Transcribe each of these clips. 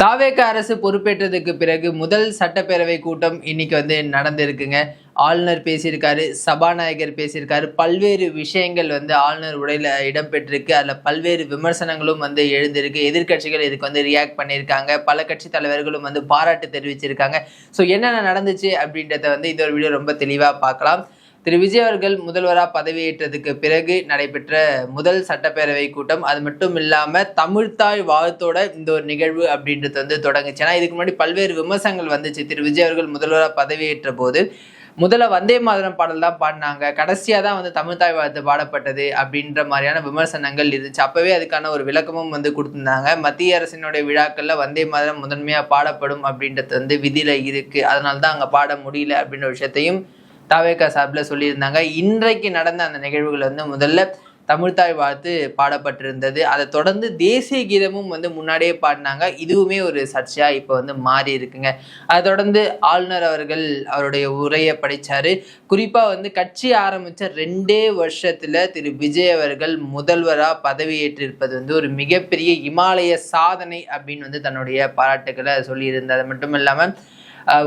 தாவேக அரசு பொறுப்பேற்றதுக்கு பிறகு முதல் சட்டப்பேரவை கூட்டம் இன்னைக்கு நடந்திருக்குங்க. ஆளுநர் பேசியிருக்காரு, சபாநாயகர் பேசியிருக்காரு. பல்வேறு விஷயங்கள் ஆளுநர் உரையில இடம்பெற்றிருக்கு. அதுல பல்வேறு விமர்சனங்களும் எழுந்திருக்கு. எதிர்கட்சிகள் இதுக்கு ரியாக்ட் பண்ணியிருக்காங்க. பல கட்சி தலைவர்களும் பாராட்டு தெரிவிச்சிருக்காங்க. ஸோ என்னென்ன நடந்துச்சு அப்படின்றத இந்த ஒரு வீடியோ ரொம்ப தெளிவா பார்க்கலாம். திரு விஜய் அவர்கள் முதல்வராக பதவியேற்றதுக்கு பிறகு நடைபெற்ற முதல் சட்டப்பேரவை கூட்டம். அது மட்டும் இல்லாம தமிழ்தாய் வாழ்த்தோட இந்த ஒரு நிகழ்வு அப்படின்றது தொடங்குச்சு. ஏன்னா இதுக்கு முன்னாடி பல்வேறு விமர்சனங்கள் வந்துச்சு. திரு விஜய் அவர்கள் முதல்வராக பதவியேற்ற போது முதல்ல வந்தே மாதரம் பாடல் தான் பாடினாங்க, கடைசியா தான் தமிழ்தாய் வாழ்த்து பாடப்பட்டது அப்படின்ற மாதிரியான விமர்சனங்கள் இருந்துச்சு. அப்பவே அதுக்கான ஒரு விளக்கமும் கொடுத்திருந்தாங்க. மத்திய அரசினுடைய விழாக்கள்ல வந்தே மாதரம் முதன்மையா பாடப்படும் அப்படின்றது விதியில இருக்கு, அதனால்தான் அங்க பாட முடியல அப்படின்ற விஷயத்தையும் தாவேகா சார்பில் சொல்லியிருந்தாங்க. இன்றைக்கு நடந்த அந்த நிகழ்வுகள் முதல்ல தமிழ்தாய் வாழ்த்து பாடப்பட்டிருந்தது. அதை தொடர்ந்து தேசிய கீதமும் முன்னாடியே பாடினாங்க. இதுவுமே ஒரு சர்ச்சையா இப்போ மாறி இருக்குங்க. அதை தொடர்ந்து ஆளுநர் அவர்கள் அவருடைய உரையை படிச்சாரு. குறிப்பா கட்சி ஆரம்பிச்ச 2 வருஷத்துல திரு விஜய் அவர்கள் முதல்வரா பதவியேற்றிருப்பது ஒரு மிகப்பெரிய இமாலய சாதனை அப்படின்னு தன்னுடைய பாராட்டுக்களை சொல்லியிருந்தார். அது மட்டும் இல்லாம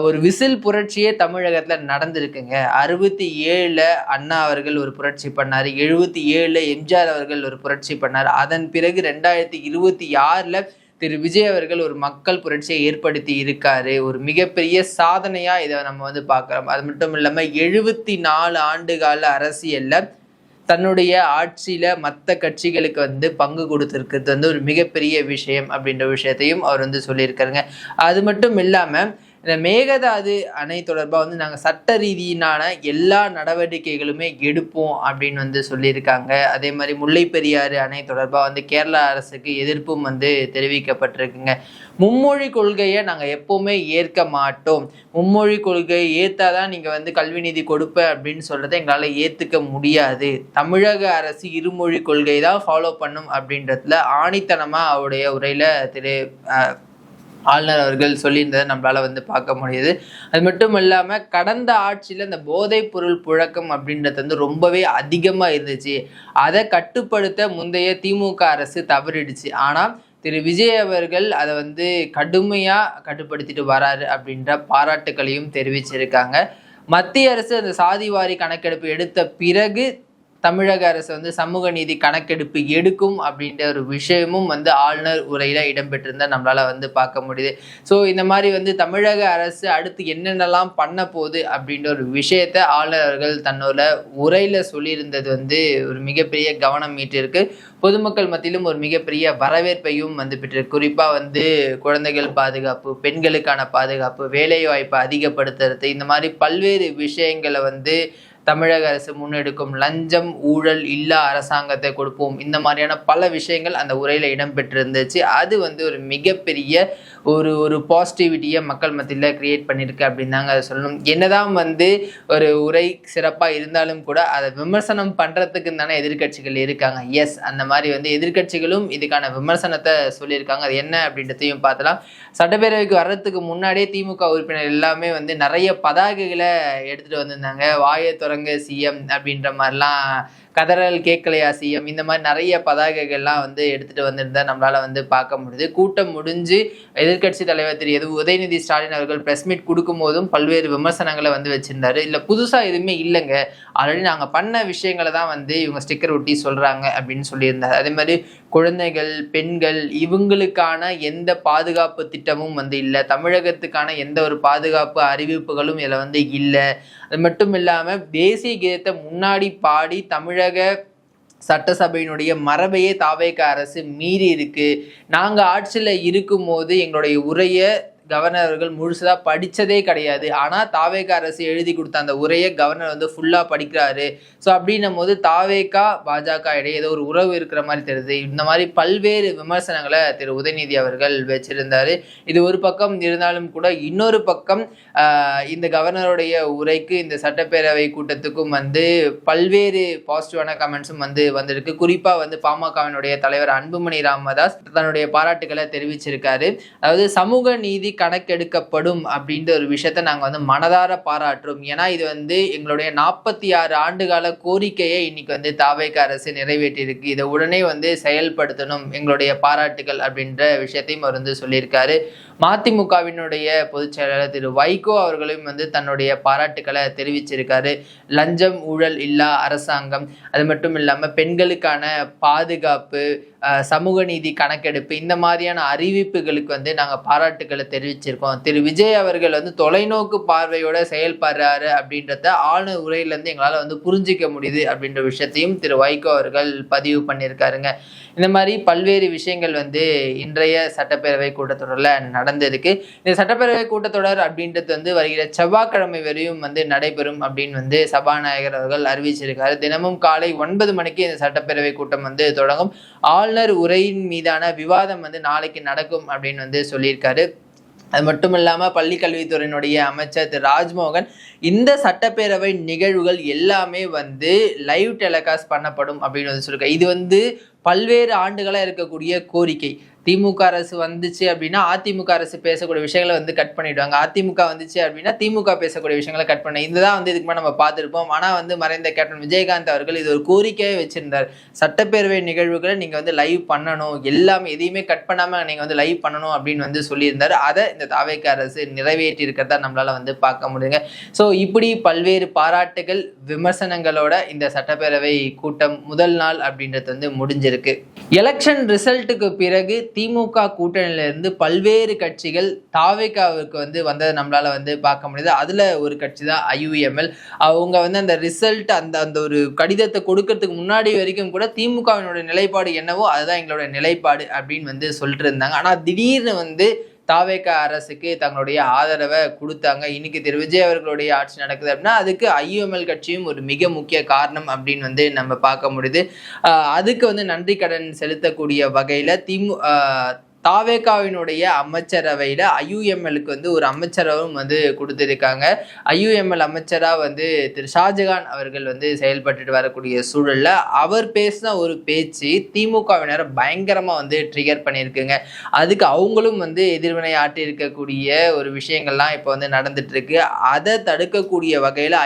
ஒரு விசில் புரட்சியே தமிழகத்துல நடந்திருக்குங்க. 67ல அண்ணா அவர்கள் ஒரு புரட்சி பண்ணாரு, 77ல எம்ஜிஆர் அவர்கள் ஒரு புரட்சி பண்ணாரு. அதன் பிறகு 2026ல திரு விஜய் அவர்கள் ஒரு மக்கள் புரட்சியை ஏற்படுத்தி இருக்காரு. ஒரு மிகப்பெரிய சாதனையா இதை நம்ம பார்க்கிறோம். அது மட்டும் இல்லாம 74 ஆண்டு கால அரசியல்ல தன்னுடைய ஆட்சியில மற்ற கட்சிகளுக்கு பங்கு கொடுத்திருக்கிறது ஒரு மிகப்பெரிய விஷயம் அப்படின்ற விஷயத்தையும் அவர் சொல்லியிருக்காருங்க. அது மட்டும் இல்லாம இந்த மேகதாது அணை தொடர்பாக நாங்கள் சட்ட ரீதியினான எல்லா நடவடிக்கைகளுமே எடுப்போம் அப்படின்னு சொல்லியிருக்காங்க. அதே மாதிரி முல்லை பெரியாறு அணை தொடர்பாக கேரளா அரசுக்கு எதிர்ப்பும் தெரிவிக்கப்பட்டிருக்குங்க. மும்மொழி கொள்கையை நாங்கள் எப்போவுமே ஏற்க மாட்டோம், மும்மொழி கொள்கையை ஏற்றாதான் நீங்கள் கல்வி நிதி கொடுப்பேன் அப்படின்னு சொல்றதை எங்களால் ஏற்றுக்க முடியாது, தமிழக அரசு இருமொழி கொள்கை தான் ஃபாலோ பண்ணும் அப்படின்றதுல ஆணித்தனமாக அவருடைய உரையில திரு ஆளுநர் அவர்கள் சொல்லியிருந்ததை நம்மளால பார்க்க முடியுது. அது மட்டும் இல்லாம கடந்த ஆட்சியில இந்த போதைப் பொருள் புழக்கம் அப்படின்றது ரொம்பவே அதிகமா இருந்துச்சு. அதை கட்டுப்படுத்த முந்தைய திமுக அரசு தவறிடுச்சு. ஆனா திரு விஜய் அவர்கள் அதை கடுமையா கட்டுப்படுத்திட்டு வராரு அப்படின்ற பாராட்டுக்களையும் தெரிவிச்சிருக்காங்க. மத்திய அரசு அந்த சாதிவாரி கணக்கெடுப்பு எடுத்த பிறகு தமிழக அரசு சமூக நீதி கணக்கெடுப்பு எடுக்கும் அப்படின்ற ஒரு விஷயமும் ஆளுநர் உரையில இடம்பெற்றிருந்தா நம்மளால பார்க்க முடியுது. ஸோ இந்த மாதிரி தமிழக அரசு அடுத்து என்னென்னலாம் பண்ண போகுது அப்படின்ற ஒரு விஷயத்த ஆளுநர் அவர்கள் தன்னோட உரையில சொல்லியிருந்தது ஒரு மிகப்பெரிய கவனம் மீட்டிருக்கு. பொதுமக்கள் மத்தியிலும் ஒரு மிகப்பெரிய வரவேற்பையும் பெற்றிருக்கு. குறிப்பா குழந்தைகள் பாதுகாப்பு, பெண்களுக்கான பாதுகாப்பு, வேலை வாய்ப்பை அதிகப்படுத்துறது, இந்த மாதிரி பல்வேறு விஷயங்களை தமிழக அரசு முன்னெடுக்கும், லஞ்சம் ஊழல் இல்லா அரசாங்கத்தை கொடுப்போம், இந்த மாதிரியான பல விஷயங்கள் அந்த உரையில இடம்பெற்றிருந்துச்சு. அது ஒரு மிகப்பெரிய ஒரு பாசிட்டிவிட்டியை மக்கள் மத்தியில் கிரியேட் பண்ணியிருக்கு அப்படின்னு தாங்க அதை சொல்லணும். என்னதான் ஒரு உரை சிறப்பாக இருந்தாலும் கூட அதை விமர்சனம் பண்ணுறதுக்கு தானே எதிர்கட்சிகள் இருக்காங்க. எஸ், அந்த மாதிரி எதிர்கட்சிகளும் இதுக்கான விமர்சனத்தை சொல்லியிருக்காங்க. அது என்ன அப்படின்றதையும் பார்த்தலாம். சட்டப்பேரவைக்கு வர்றதுக்கு முன்னாடியே திமுக உறுப்பினர் எல்லாமே நிறைய பதாகைகளை எடுத்துகிட்டு வந்திருந்தாங்க. வாயை தொடங்க சிஎம் அப்படின்ற மாதிரிலாம், கதறல் கேட்கலையா சிஎம், இந்த மாதிரி நிறைய பதாகைகள்லாம் எடுத்துட்டு வந்திருந்தா நம்மளால பார்க்க முடியுது. கூட்டம் முடிஞ்சு எதிர்கட்சி தலைவர் திரு உதயநிதி ஸ்டாலின் அவர்கள் பிரஸ் மீட் கொடுக்கும் போதும் பல்வேறு விமர்சனங்களை வச்சிருந்தாரு. இல்ல புதுசா எதுவுமே இல்லைங்க, ஆல்ரெடி நாங்க பண்ண விஷயங்களை தான் இவங்க ஸ்டிக்கர் ஒட்டி சொல்றாங்க அப்படின்னு சொல்லியிருந்தாரு. அதே மாதிரி குழந்தைகள், பெண்கள் இவங்களுக்கான எந்த பாதுகாப்பு திட்டமும் இல்லை, தமிழகத்துக்கான எந்த ஒரு பாதுகாப்பு அறிவிப்புகளும் இதுல இல்லை. அது மட்டும் இல்லாம தேசிய கீதத்தை முன்னாடி பாடி தமிழக சட்டசபையினுடைய மரபையே தாவேக அரசு மீறி இருக்கு. நாங்க ஆட்சியில இருக்கும் போது எங்களுடைய உரையை கவர்னர் அவர்கள் முழுசா படிச்சதே கிடையாது. ஆனா தாவேக அரசு எழுதி கொடுத்த அந்த உரையை கவர்னர் ஃபுல்லா படிக்கிறாரு. ஸோ அப்படின்னும் போது தாவேகா பாஜக இடையே ஏதோ ஒரு உறவு இருக்கிற மாதிரி தெரியுது. இந்த மாதிரி பல்வேறு விமர்சனங்களை திரு உதயநிதி அவர்கள் வச்சிருந்தாரு. இது ஒரு பக்கம் இருந்தாலும் கூட இன்னொரு பக்கம் இந்த கவர்னருடைய உரைக்கு இந்த சட்டப்பேரவை கூட்டத்துக்கும் பல்வேறு பாசிட்டிவான கமெண்ட்ஸும் வந்திருக்கு. குறிப்பா பாமகவினுடைய தலைவர் அன்புமணி ராமதாஸ் தன்னுடைய பாராட்டுக்களை தெரிவிச்சிருக்காரு. அதாவது சமூக நீதி கணக்கெடுக்கப்படும் அப்படின்ற ஒரு விஷயத்த நாங்கள் வந்து மனதார பாராட்டுறோம். ஏன்னா இது வந்து எங்களுடைய 46 ஆண்டுகால கோரிக்கையை இன்னைக்கு வந்து தாவேக அரசு நிறைவேற்றியிருக்கு. இதை உடனே வந்து செயல்படுத்தணும், எங்களுடைய பாராட்டுகள் அப்படின்ற விஷயத்தையும் அவர் வந்து சொல்லியிருக்காரு. மதிமுகவினுடைய பொதுச் செயலாளர் திரு வைகோ அவர்களும் வந்து தன்னுடைய பாராட்டுக்களை தெரிவிச்சிருக்காரு. லஞ்சம் ஊழல் இல்லா அரசாங்கம், அது மட்டும் இல்லாம பெண்களுக்கான பாதுகாப்பு, சமூக நீதி கணக்கெடுப்பு, இந்த மாதிரியான அறிவிப்புகளுக்கு வந்து நாங்கள் பாராட்டுக்களை தெரிவிச்சிருக்கோம். திரு விஜய் அவர்கள் வந்து தொலைநோக்கு பார்வையோட செயல்படுறாரு அப்படின்றத ஆளுநர் உரையிலேருந்து எங்களால் வந்து புரிஞ்சிக்க முடியுது அப்படின்ற விஷயத்தையும் திரு வைகோ அவர்கள் பதிவு பண்ணியிருக்காருங்க. இந்த மாதிரி பல்வேறு விஷயங்கள் வந்து இன்றைய சட்டப்பேரவை கூட்டத்தொடரில் நடந்திருக்கு. இந்த சட்டப்பேரவை கூட்டத்தொடர் அப்படின்றது வந்து வருகிற செவ்வாய்க்கிழமை வரையும் வந்து நடைபெறும் அப்படின்னு வந்து சபாநாயகர் அவர்கள் அறிவிச்சிருக்காரு. தினமும் காலை 9 மணிக்கு இந்த சட்டப்பேரவை கூட்டம் வந்து தொடங்கும். ஆளுநர் உரையின் மீதான விவாதம் வந்து நாளைக்கு நடக்கும் அப்படின்னு வந்து சொல்லியிருக்காரு. அது மட்டும் இல்லாமல் பள்ளி கல்வித்துறையினுடைய அமைச்சர் திரு ராஜ்மோகன் இந்த சட்டப்பேரவை நிகழ்வுகள் எல்லாமே வந்து லைவ் டெலிகாஸ்ட் பண்ணப்படும் அப்படின்னு வந்து சொல்லியிருக்காரு. இது வந்து பல்வேறு ஆண்டுகளாக இருக்கக்கூடிய கோரிக்கை. திமுக அரசு வந்துச்சு அப்படின்னா அதிமுக அரசு பேசக்கூடிய விஷயங்களை வந்து கட் பண்ணிடுவாங்க. அதிமுக வந்துச்சு அப்படின்னா திமுக பேசக்கூடிய விஷயங்களை கட் பண்ண இதுதான் வந்து இதுக்கு மேலே நம்ம பார்த்துருப்போம். ஆனால் வந்து மறைந்த கேப்டன் விஜயகாந்த் அவர்கள் இது ஒரு கோரிக்கையை வச்சிருந்தார். சட்டப்பேரவை நிகழ்வுகளை நீங்கள் வந்து லைவ் பண்ணணும், எல்லாமே எதையுமே கட் பண்ணாமல் நீங்கள் வந்து லைவ் பண்ணணும் அப்படின்னு வந்து சொல்லியிருந்தார். அதை இந்த தாவேக அரசு நிறைவேற்றி இருக்கிறதா நம்மளால வந்து பார்க்க முடியுங்க. ஸோ இப்படி பல்வேறு பாராட்டுகள் விமர்சனங்களோட இந்த சட்டப்பேரவை கூட்டம் முதல் நாள் அப்படின்றது வந்து முடிஞ்சிருக்கு. எலெக்ஷன் ரிசல்ட்டுக்கு பிறகு திமுக கூட்டணியிலிருந்து பல்வேறு கட்சிகள் தாவேகாவுக்கு வந்து வந்ததை நம்மளால வந்து பார்க்க முடியுது. அதுல ஒரு கட்சி தான் IUML. அவங்க வந்து அந்த ரிசல்ட் அந்த ஒரு கடிதத்தை கொடுக்கறதுக்கு முன்னாடி வரைக்கும் கூட திமுகவினுடைய நிலைப்பாடு என்னவோ அதுதான் எங்களுடைய நிலைப்பாடு அப்படின்னு வந்து சொல்லிட்டு இருந்தாங்க. ஆனா திடீர்னு வந்து தாவேக அரசுக்கு தங்களுடைய ஆதரவை கொடுத்தாங்க. இன்னைக்கு திரு விஜய் அவர்களுடைய ஆட்சி நடக்குது அப்படின்னா அதுக்கு IUML கட்சியும் ஒரு மிக முக்கிய காரணம் அப்படின்னு வந்து நம்ம பார்க்க முடியுது. அதுக்கு வந்து நன்றி கடன் செலுத்தக்கூடிய வகையில தாவேகாவினுடைய அமைச்சரவையில IUMLக்கு வந்து ஒரு அமைச்சரவும் வந்து கொடுத்திருக்காங்க. IUML அமைச்சரா வந்து திரு ஷாஜகான் அவர்கள் வந்து செயல்பட்டு வரக்கூடிய சூழல்ல அவர் பேசின ஒரு பேச்சு திமுகவினரை பயங்கரமா வந்து ட்ரிகர் பண்ணியிருக்குங்க. அதுக்கு அவங்களும் வந்து எதிர்வினை ஆற்றி இருக்கக்கூடிய ஒரு விஷயங்கள்லாம் இப்போ வந்து நடந்துட்டு இருக்கு. அதை தடுக்கக்கூடிய வகையில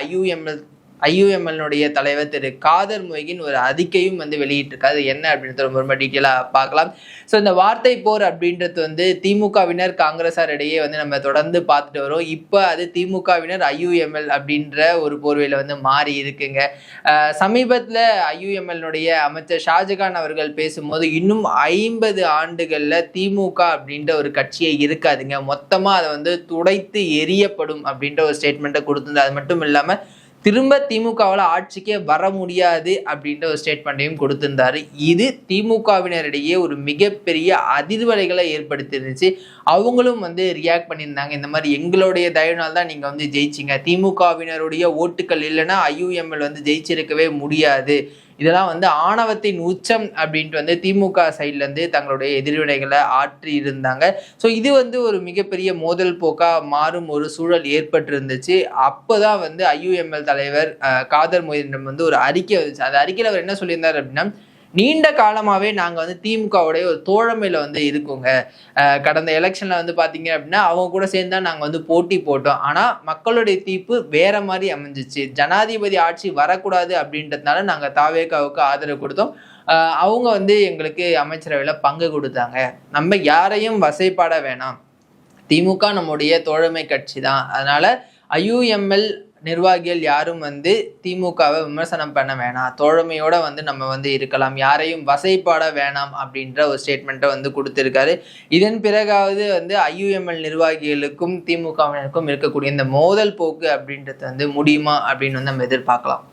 IUML தலைவர் திரு காதர் மொய்கின் ஒரு அறிக்கையும் வந்து வெளியிட்டிருக்காது. என்ன அப்படின்றது ரொம்ப டீட்டெயிலாக பார்க்கலாம். ஸோ இந்த வார்த்தை போர் அப்படின்றது வந்து திமுகவினர் காங்கிரஸார் இடையே வந்து நம்ம தொடர்ந்து பார்த்துட்டு வரோம். இப்போ அது திமுகவினர் IUML அப்படின்ற ஒரு போர்வையில் வந்து மாறி இருக்குங்க. சமீபத்தில் IUML அமைச்சர் ஷாஜகான் அவர்கள் பேசும்போது இன்னும் 50 ஆண்டுகளில் திமுக அப்படின்ற ஒரு கட்சியே இருக்காதுங்க, மொத்தமாக அதை வந்து துடைத்து எரியப்படும் அப்படின்ற ஒரு ஸ்டேட்மெண்ட்டை கொடுத்துருந்தது. அது மட்டும் இல்லாமல் திரும்ப திமுகவால் ஆட்சிக்கே வர முடியாது அப்படின்ற ஒரு ஸ்டேட்மெண்ட்டையும் கொடுத்திருந்தாரு. இது திமுகவினரிடையே ஒரு மிகப்பெரிய அதிர்வலைகளை ஏற்படுத்திருந்துச்சு. அவங்களும் வந்து ரியாக்ட் பண்ணியிருந்தாங்க. இந்த மாதிரி எங்களுடைய தயவுனால் தான் நீங்கள் வந்து ஜெயிச்சிங்க, திமுகவினருடைய ஓட்டுக்கள் இல்லைன்னா IUML வந்து ஜெயிச்சிருக்கவே முடியாது, இதெல்லாம் வந்து ஆணவத்தின் உச்சம் அப்படின்ட்டு வந்து திமுக சைட்லேருந்து தங்களுடைய எதிர்வினைகளை ஆற்றி இருந்தாங்க. ஸோ இது வந்து ஒரு மிகப்பெரிய மோதல் போக்காக மாறும் ஒரு சூழல் ஏற்பட்டு இருந்துச்சு. அப்போ தான் வந்து IUML தலைவர் காதர் மொய்தீனிடம் வந்து ஒரு அறிக்கை வந்துச்சு. அந்த அறிக்கையில் அவர் என்ன சொல்லியிருந்தார் அப்படின்னா, நீண்ட காலமாகவே நாங்கள் வந்து திமுகவுடைய ஒரு தோழமையில் வந்து இருக்கோங்க. கடந்த எலெக்ஷனில் வந்து பார்த்தீங்க அப்படின்னா அவங்க கூட சேர்ந்து தான் நாங்கள் வந்து போட்டி போட்டோம். ஆனால் மக்களுடைய தீர்ப்பு வேற மாதிரி அமைஞ்சிச்சு. ஜனாதிபதி ஆட்சி வரக்கூடாது அப்படின்றதுனால நாங்கள் தாவேகாவுக்கு ஆதரவு கொடுத்தோம். அவங்க வந்து எங்களுக்கு அமைச்சரவையில் பங்கு கொடுத்தாங்க. நம்ம யாரையும் வசைப்பாட வேணாம், திமுக நம்முடைய தோழமை கட்சி தான், அதனால IUML நிர்வாகிகள் யாரும் வந்து திமுகவை விமர்சனம் பண்ண வேணாம், தோழமையோட வந்து நம்ம வந்து இருக்கலாம், யாரையும் வசைப்பாட வேணாம் அப்படின்ற ஒரு ஸ்டேட்மெண்ட்டை வந்து கொடுத்திருக்காரு. இதன் பிறகாவது வந்து IUML நிர்வாகிகளுக்கும் திமுகவினருக்கும் இருக்கக்கூடிய இந்த மோதல் போக்கு அப்படின்றது வந்து முடியுமா அப்படின்னு வந்து நம்ம எதிர்பார்க்கலாம்.